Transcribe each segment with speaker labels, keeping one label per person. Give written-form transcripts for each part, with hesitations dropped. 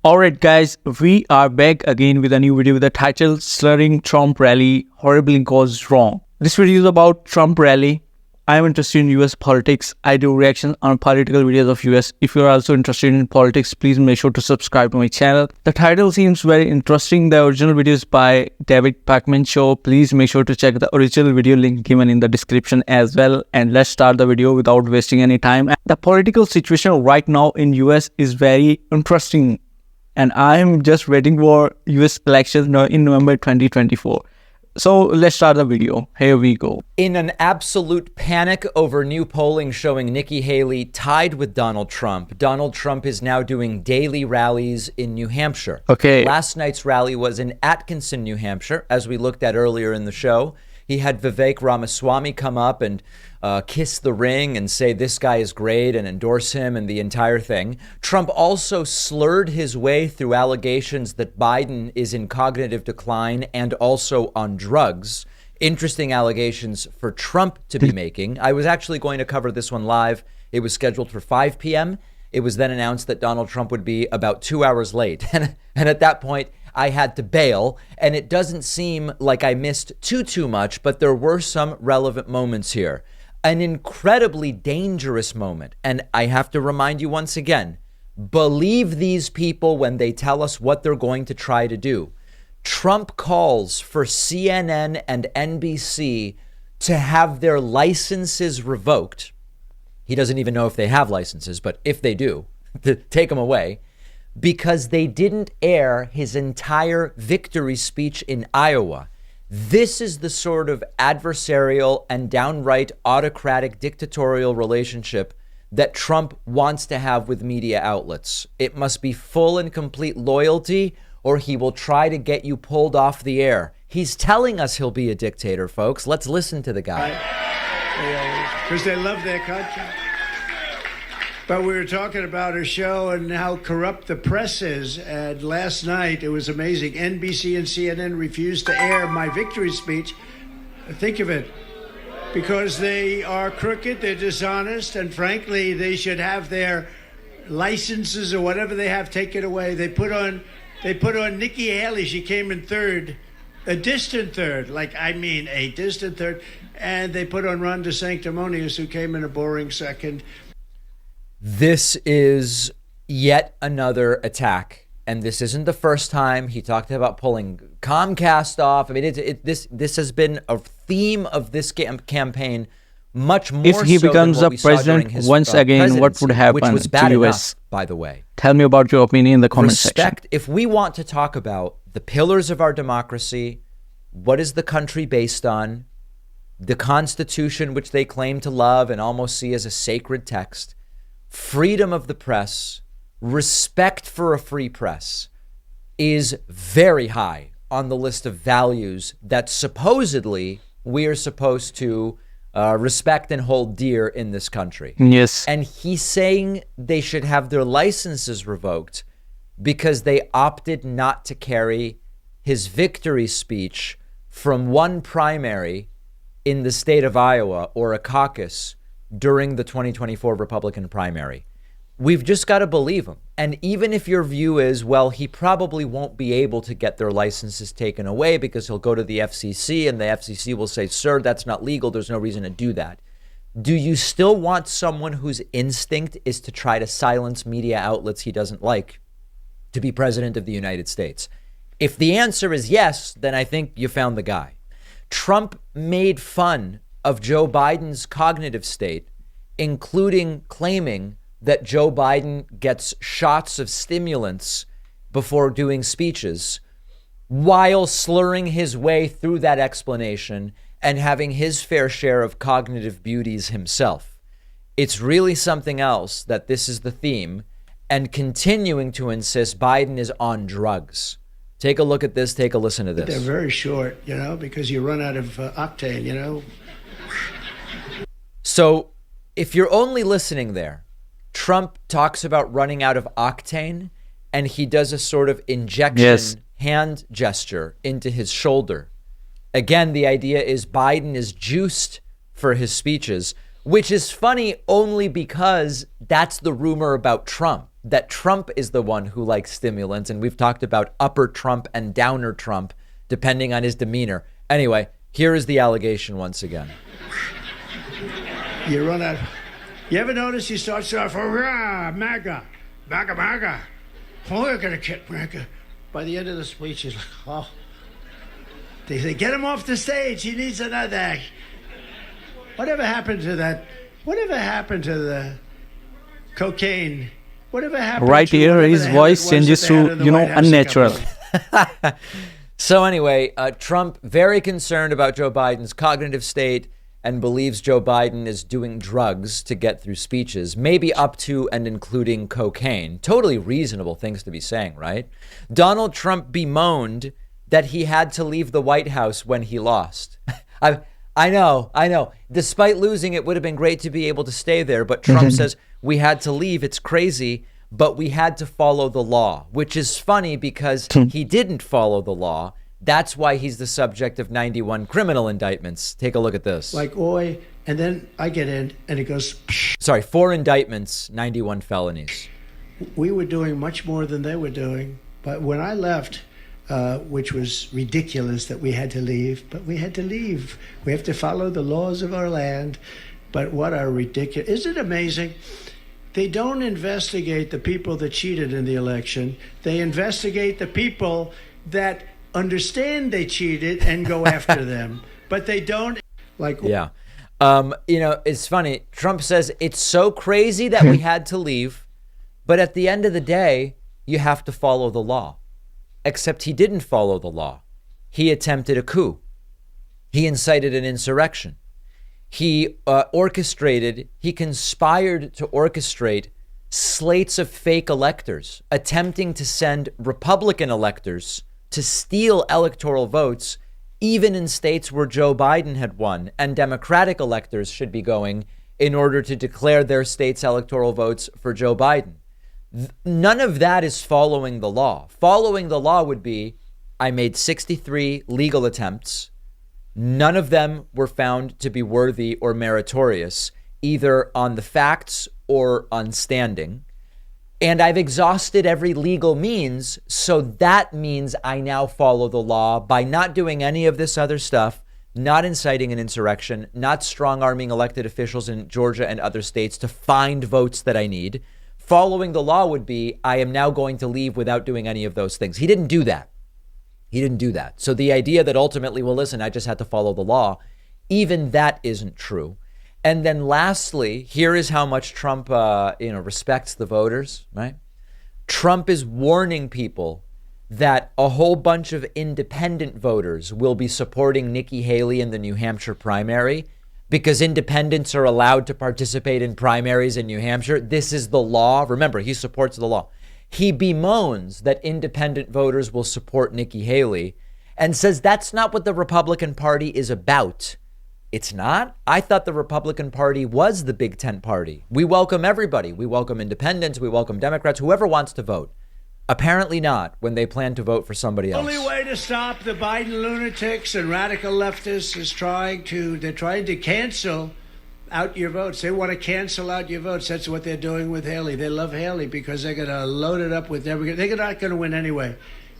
Speaker 1: Alright guys, we are back again with a new video with the title Slurring Trump Rally Horribly Goes Wrong. This video is about Trump rally. I am interested in US politics. I do reactions on political videos of US. If you are also interested in politics, please make sure to subscribe to my channel. The title seems very interesting. The original video is by David Pakman Show. Please make sure to check the original video link given in the description as well. And let's start the video without wasting any time. The political situation right now in US is very interesting. And I'm just waiting for US elections in November 2024. So let's start the video. Here we go.
Speaker 2: In an absolute panic over new polling showing Nikki Haley tied with Donald Trump is now doing daily rallies in New Hampshire.
Speaker 1: Okay.
Speaker 2: Last night's rally was in Atkinson, New Hampshire, as we looked at earlier in the show. He had Vivek Ramaswamy come up and kiss the ring and say this guy is great and endorse him and the entire thing. Trump also slurred his way through allegations that Biden is in cognitive decline and also on drugs. Interesting allegations for Trump to be making. I was actually going to cover this one live. It was scheduled for 5 p.m. It was then announced that Donald Trump would be about 2 hours late. And at that point, I had to bail, and it doesn't seem like I missed too much, but there were some relevant moments here. An incredibly dangerous moment. And I have to remind you once again, believe these people when they tell us what they're going to try to do. Trump calls for CNN and NBC to have their licenses revoked. He doesn't even know if they have licenses, but if they do, to take them away, because they didn't air his entire victory speech in Iowa. This is the sort of adversarial and downright autocratic dictatorial relationship that Trump wants to have with media outlets. It must be full and complete loyalty, or he will try to get you pulled off the air. He's telling us he'll be a dictator, folks. Let's listen to the guy.
Speaker 3: Because they love their country. But we were talking about a show and how corrupt the press is. And last night, it was amazing. NBC and CNN refused to air my victory speech. Think of it. Because they are crooked, they're dishonest, and frankly, they should have their licenses or whatever they have taken away. They put on Nikki Haley. She came in third, a distant third, a distant third. And they put on Ron DeSanctimonious, who came in a boring second.
Speaker 2: This is yet another attack, and this isn't the first time. He talked about pulling Comcast off. I mean, this has been a theme of this campaign, much more.
Speaker 1: If he
Speaker 2: so
Speaker 1: becomes
Speaker 2: than
Speaker 1: a
Speaker 2: what we saw
Speaker 1: president
Speaker 2: during his
Speaker 1: once again, what would happen
Speaker 2: which was bad
Speaker 1: to
Speaker 2: enough,
Speaker 1: US?
Speaker 2: by the way.
Speaker 1: Tell me about your opinion in the comment section.
Speaker 2: If we want to talk about the pillars of our democracy, what is the country based on, the Constitution, which they claim to love and almost see as a sacred text, freedom of the press, respect for a free press is very high on the list of values that supposedly we are supposed to respect and hold dear in this country.
Speaker 1: Yes.
Speaker 2: And he's saying they should have their licenses revoked because they opted not to carry his victory speech from one primary in the state of Iowa or a caucus during the 2024 Republican primary. We've just got to believe him. And even if your view is, well, he probably won't be able to get their licenses taken away because he'll go to the FCC and the FCC will say, sir, that's not legal. There's no reason to do that. Do you still want someone whose instinct is to try to silence media outlets he doesn't like to be president of the United States? If the answer is yes, then I think you found the guy. Trump made fun of Joe Biden's cognitive state, including claiming that Joe Biden gets shots of stimulants before doing speeches, while slurring his way through that explanation and having his fair share of cognitive beauties himself. It's really something else that this is the theme, and continuing to insist Biden is on drugs. Take a look at this. Take a listen to this.
Speaker 3: They're very short, because you run out of octane,
Speaker 2: So if you're only listening there, Trump talks about running out of octane, and he does a sort of injection hand gesture into his shoulder. Again, the idea is Biden is juiced for his speeches, which is funny only because that's the rumor about Trump. that Trump is the one who likes stimulants. And we've talked about upper Trump and downer Trump, depending on his demeanor. Anyway, here is the allegation once again.
Speaker 3: You run out. You ever notice he starts off, hurrah, MAGA, MAGA, MAGA. Oh, we're going to get MAGA. By the end of the speech, he's like, oh. They say, get him off the stage. He needs another act. Whatever happened to that? Whatever happened to the cocaine? Whatever happened
Speaker 1: Right
Speaker 3: to
Speaker 1: here,
Speaker 3: whatever
Speaker 1: his
Speaker 3: the hell
Speaker 1: voice
Speaker 3: it was
Speaker 1: changes
Speaker 3: that they had
Speaker 1: to,
Speaker 3: in the White House a
Speaker 1: unnatural.
Speaker 3: couple of-
Speaker 2: So anyway, Trump very concerned about Joe Biden's cognitive state and believes Joe Biden is doing drugs to get through speeches, maybe up to and including cocaine. Totally reasonable things to be saying, right? Donald Trump bemoaned that he had to leave the White House when he lost. I know. Despite losing, it would have been great to be able to stay there. But Trump says we had to leave. It's crazy, but we had to follow the law, which is funny because he didn't follow the law. That's why he's the subject of 91 criminal indictments. Take a look at this.
Speaker 3: Like, oi, and then I get in, and it goes,
Speaker 2: Sorry, 4 indictments, 91 felonies.
Speaker 3: we were doing much more than they were doing. But when I left, which was ridiculous that we had to leave, but we had to leave. We have to follow the laws of our land. But what a ridiculous, isn't it amazing? They don't investigate the people that cheated in the election. They investigate the people that understand they cheated and go after them. But they don't, like...
Speaker 2: Yeah. It's funny. Trump says it's so crazy that we had to leave. But at the end of the day, you have to follow the law. Except he didn't follow the law. He attempted a coup. He incited an insurrection. He conspired to orchestrate slates of fake electors, attempting to send Republican electors to steal electoral votes, even in states where Joe Biden had won, and Democratic electors should be going in order to declare their state's electoral votes for Joe Biden. None of that is following the law. Following the law would be, I made 63 legal attempts. None of them were found to be worthy or meritorious, either on the facts or on standing. And I've exhausted every legal means, so that means I now follow the law by not doing any of this other stuff, not inciting an insurrection, not strong-arming elected officials in Georgia and other states to find votes that I need. Following the law would be, I am now going to leave without doing any of those things. He didn't do that. So the idea that ultimately, well, listen, I just had to follow the law, even that isn't true. And then lastly, here is how much Trump, respects the voters, right? Trump is warning people that a whole bunch of independent voters will be supporting Nikki Haley in the New Hampshire primary because independents are allowed to participate in primaries in New Hampshire. This is the law. Remember, he supports the law. He bemoans that independent voters will support Nikki Haley and says that's not what the Republican Party is about. It's not? I thought the Republican Party was the big tent party. We welcome everybody. We welcome independents. We welcome Democrats, whoever wants to vote. Apparently not when they plan to vote for somebody else.
Speaker 3: The only way to stop the Biden lunatics and radical leftists is trying to cancel out your votes. They want to cancel out your votes. That's what they're doing with Haley. They love Haley because they're going to load it up with they're not going to win anyway.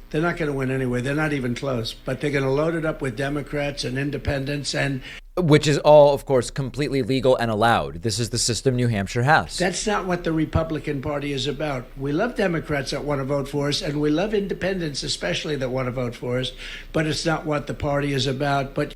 Speaker 3: They're not going to win anyway. They're not even close. But they're going to load it up with Democrats and independents, and
Speaker 2: which is all, of course, completely legal and allowed. This is the system New Hampshire has.
Speaker 3: That's not what the Republican Party is about. We love Democrats that want to vote for us, and we love independents especially that want to vote for us, but it's not what the party is about. But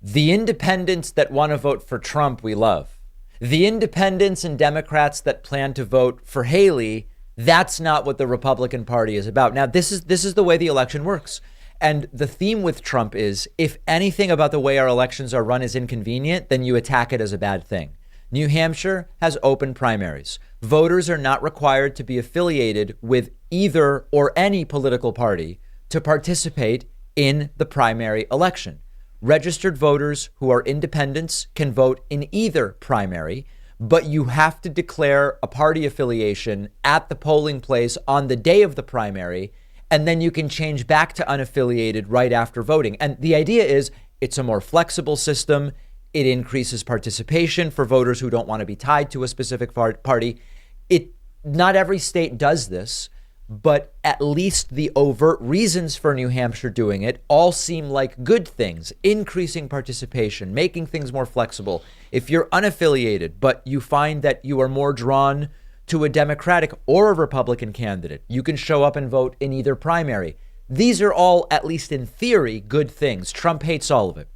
Speaker 2: the independents that want to vote for Trump, we love. The independents and Democrats that plan to vote for Haley, that's not what the Republican Party is about. Now, this is the way the election works. And the theme with Trump is, if anything about the way our elections are run is inconvenient, then you attack it as a bad thing. New Hampshire has open primaries. Voters are not required to be affiliated with either or any political party to participate in the primary election. Registered voters who are independents can vote in either primary, but you have to declare a party affiliation at the polling place on the day of the primary, and then you can change back to unaffiliated right after voting. And the idea is it's a more flexible system. It increases participation for voters who don't want to be tied to a specific party. It Not every state does this, but at least the overt reasons for New Hampshire doing it all seem like good things: increasing participation, making things more flexible. If you're unaffiliated, but you find that you are more drawn to a Democratic or a Republican candidate, you can show up and vote in either primary. These are all, at least in theory, good things. Trump hates all of it.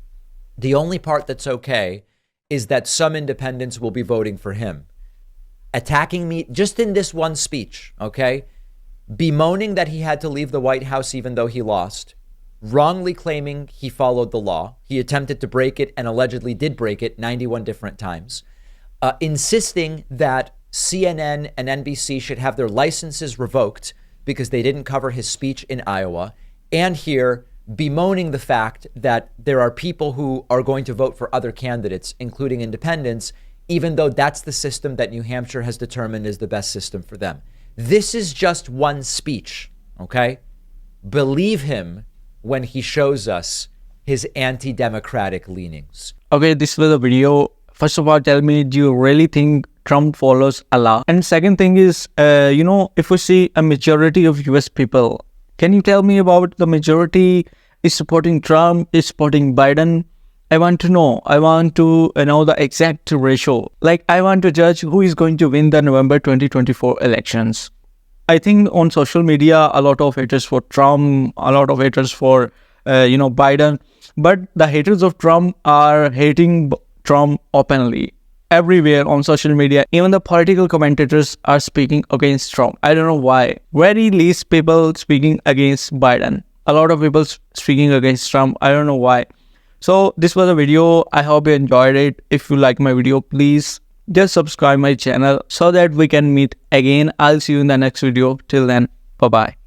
Speaker 2: The only part that's okay is that some independents will be voting for him. Attacking me just in this one speech, okay? Bemoaning that he had to leave the White House even though he lost, wrongly claiming he followed the law. He attempted to break it and allegedly did break it 91 different times. Insisting that CNN and NBC should have their licenses revoked because they didn't cover his speech in Iowa. And here, bemoaning the fact that there are people who are going to vote for other candidates, including independents, even though that's the system that New Hampshire has determined is the best system for them. This is just one speech, okay? Believe him when he shows us his anti-democratic leanings.
Speaker 1: Okay, this was a video. First of all, tell me, do you really think Trump follows Allah? And second thing is, if we see a majority of US people, can you tell me about the majority is supporting Trump, is supporting Biden? I want to know. I want to know the exact ratio. Like, I want to judge who is going to win the November 2024 elections. I think on social media, a lot of haters for Trump, a lot of haters for, Biden. But the haters of Trump are hating Trump openly. Everywhere on social media, even the political commentators are speaking against Trump. I don't know why. Very least people speaking against Biden. A lot of people speaking against Trump. I don't know why. So this was a video. I hope you enjoyed it. If you like my video, please just subscribe my channel so that we can meet again. I'll see you in the next video. Till then, bye-bye.